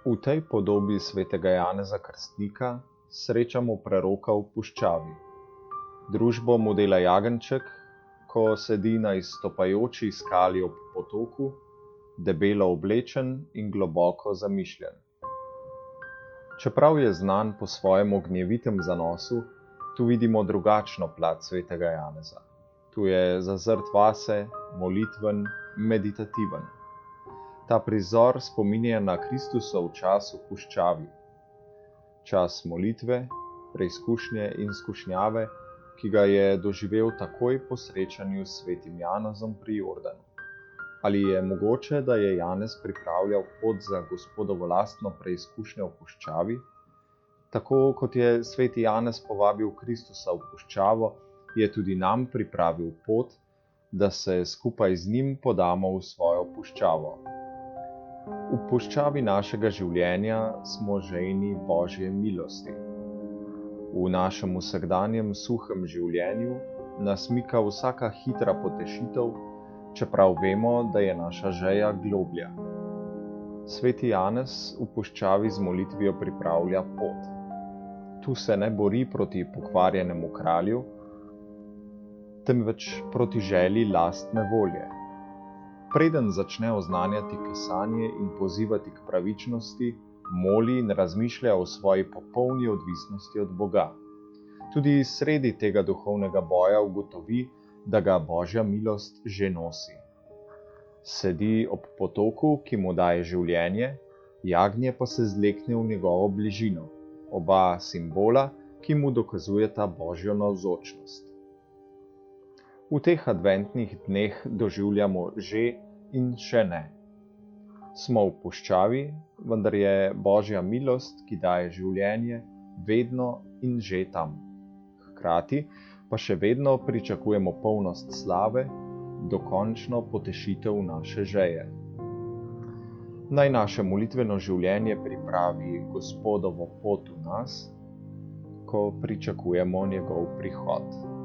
V tej podobi svetega Janeza Krstnika srečamo preroka v puščavi. Družbo mu dela jagenjček, ko sedi na izstopajoči skali ob potoku, debelo oblečen in globoko zamišljen. Čeprav je znan po svojem ognjevitem zanosu, tu vidimo drugačno plat svetega Janeza. Tu je zazrt vase, molitven, meditativen. Ta prizor spominja na Kristusov čas v puščavi. Čas molitve, preizkušnje in skušnjave, ki ga je doživel takoj po srečanju s svetim Janezom pri Jordanu. Ali je mogoče, da je Janez pripravljal pot za Gospodovo lastno preizkušnjo v puščavi? Tako kot je sveti Janez povabil Kristusa v puščavo, je tudi nam pripravil pot, da se skupaj z njim podamo v svojo puščavo. V puščavi našega življenja smo žejni Božje milosti. V našem vsakdanjem suhem življenju nas mika vsaka hitra potešitev, čeprav vemo, da je naša žeja globlja. Sveti Janez v puščavi z molitvijo pripravlja pot. Tu se ne bori proti pokvarjenemu kralju, temveč proti želji lastne volje. Preden začne oznanjati pisanje in pozivati k pravičnosti, moli in razmišlja o svoji popolni odvisnosti od Boga. Tudi sredi tega duhovnega boja ugotovi, da ga Božja milost že nosi. Sedi ob potoku, ki mu daje življenje, jagnje pa se zlekne v njegovo bližino, oba simbola, ki mu dokazujeta Božjo navzočnost. V teh adventnih dneh doživljamo že in še ne. Smo v puščavi, vendar je Božja milost, ki daje življenje, vedno in že tam. Hkrati pa še vedno pričakujemo polnost slave, dokončno potešitev naše žeje. Naj naše molitveno življenje pripravi Gospodovo pot v nas, ko pričakujemo njegov prihod.